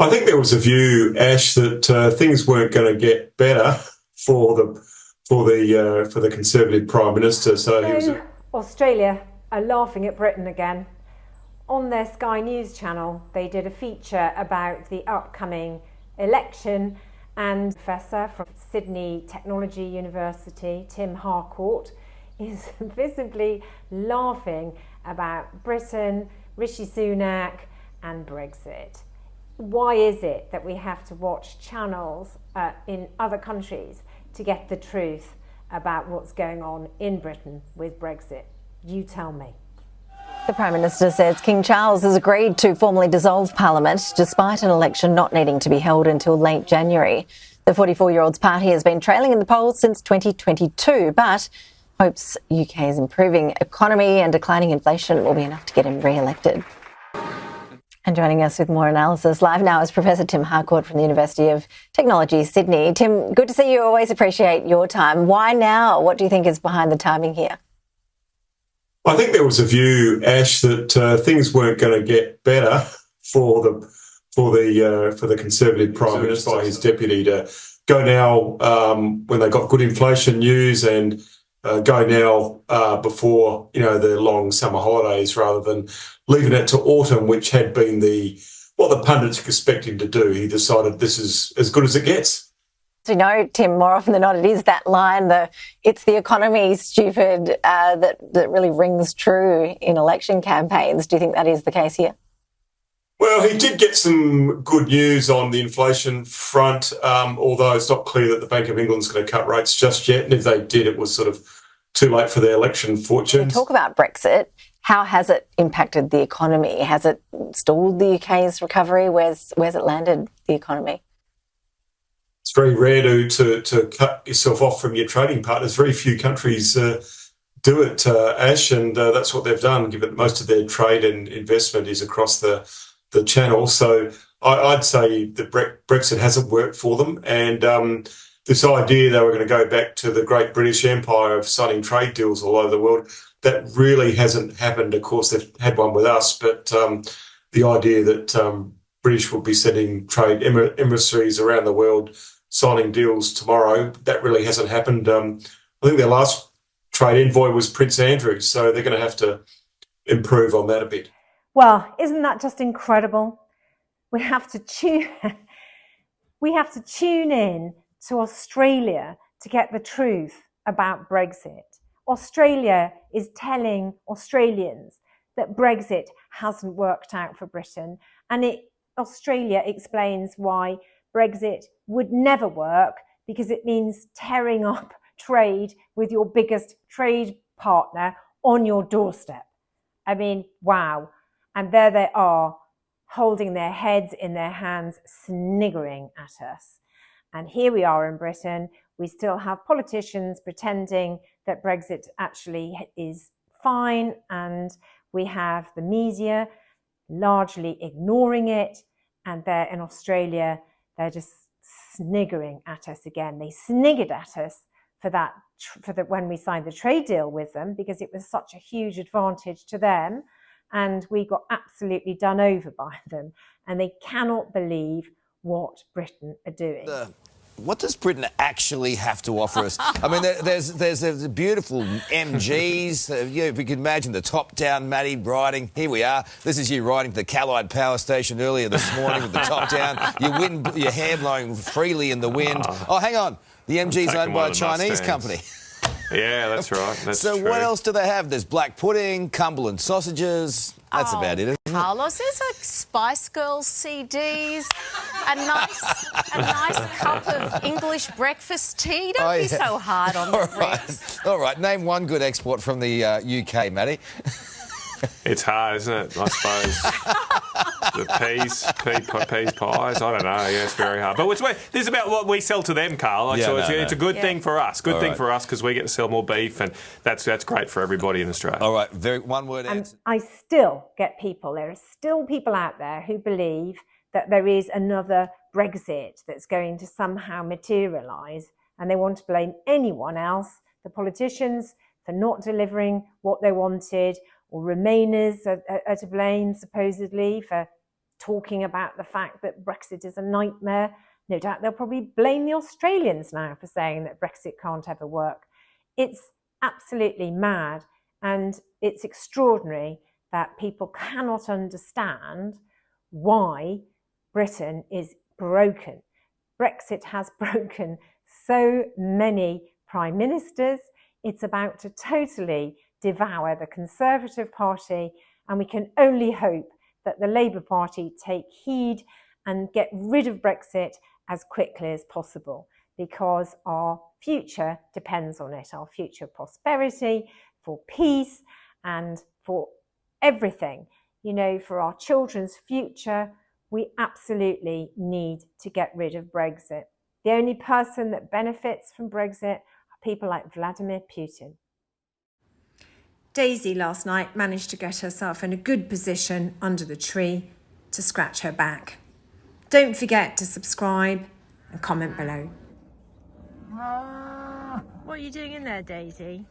I think there was a view, Ash, that things weren't going to get better for the Conservative Prime Minister. So Australia are laughing at Britain again. On their Sky News channel, they did a feature about the upcoming election, and a professor from Sydney Technology University, Tim Harcourt, is visibly laughing about Britain, Rishi Sunak and Brexit. Why is it that we have to watch channels in other countries to get the truth about what's going on in Britain with Brexit? You tell me. The Prime Minister says King Charles has agreed to formally dissolve Parliament despite an election not needing to be held until late January. The 44-year-old's party has been trailing in the polls since 2022, but hopes UK's improving economy and declining inflation will be enough to get him re-elected. And joining us with more analysis live now is Professor Tim Harcourt from the University of Technology, Sydney. Tim, good to see you. Always appreciate your time. Why now? What do you think is behind the timing here? I think there was a view, Ash, that things weren't going to get better for the Conservative Prime Minister by his deputy to go now when they got good inflation news and go now before the long summer holidays rather than leaving it to autumn, which had been what the pundits expect him to do. He decided this is as good as it gets. So, Tim, more often than not, it is that line, it's the economy, stupid, that really rings true in election campaigns. Do you think that is the case here? Well, he did get some good news on the inflation front, although it's not clear that the Bank of England's going to cut rates just yet. And if they did, it was sort of too late for their election fortunes. We talk about Brexit. How has it impacted the economy? Has it stalled the UK's recovery? Where's it landed the economy? It's very rare to cut yourself off from your trading partners. Very few countries do it, Ash, and that's what they've done, given that most of their trade and investment is across the channel. So I'd say that Brexit hasn't worked for them. And this idea they were going to go back to the great British Empire of signing trade deals all over the world, that really hasn't happened. Of course, they've had one with us, but the idea that British will be sending trade emissaries around the world signing deals tomorrow, that really hasn't happened. I think their last trade envoy was Prince Andrew, so they're going to have to improve on that a bit. Well, isn't that just incredible? We have to tune in to Australia to get the truth about Brexit. Australia is telling Australians that Brexit hasn't worked out for Britain, and Australia explains why Brexit would never work, because it means tearing up trade with your biggest trade partner on your doorstep. I mean, wow. And there they are, holding their heads in their hands, sniggering at us. And here we are in Britain. We still have politicians pretending that Brexit actually is fine, and we have the media largely ignoring it. And there in Australia, they're just sniggering at us again. They sniggered at us when we signed the trade deal with them, because it was such a huge advantage to them, and we got absolutely done over by them, and they cannot believe what Britain are doing. What does Britain actually have to offer us? I mean, there's beautiful MGs. If we can imagine the top down, Matty, riding. Here we are. This is you riding to the Callide Power Station earlier this morning with the top down. Your hair blowing freely in the wind. Oh, hang on. The MG's owned by a Chinese company. Yeah, that's right. That's so true. What else do they have? There's black pudding, Cumberland sausages. That's about it, isn't it? Carlos, there's a Spice Girls CDs, a nice cup of English breakfast tea. Don't be so hard on the Brits. All right, name one good export from the UK, Matty. It's hard, isn't it? I suppose. The peas pies. I don't know. Yeah, it's very hard. But this is about what we sell to them, Carl. It's a good thing for us. Good thing for us, because we get to sell more beef, and that's great for everybody in Australia. All right, one word answer. I still get people. There are still people out there who believe that there is another Brexit that's going to somehow materialise, and they want to blame anyone else, the politicians, for not delivering what they wanted, or Remainers are to blame, supposedly, for talking about the fact that Brexit is a nightmare. No doubt they'll probably blame the Australians now for saying that Brexit can't ever work. It's absolutely mad, and it's extraordinary that people cannot understand why Britain is broken. Brexit has broken so many prime ministers. It's about to totally devour the Conservative Party, and we can only hope that the Labour Party take heed and get rid of Brexit as quickly as possible, because our future depends on it, our future prosperity, for peace and for everything. You know, for our children's future, we absolutely need to get rid of Brexit. The only person that benefits from Brexit are people like Vladimir Putin. Daisy last night managed to get herself in a good position under the tree to scratch her back. Don't forget to subscribe and comment below. What are you doing in there, Daisy?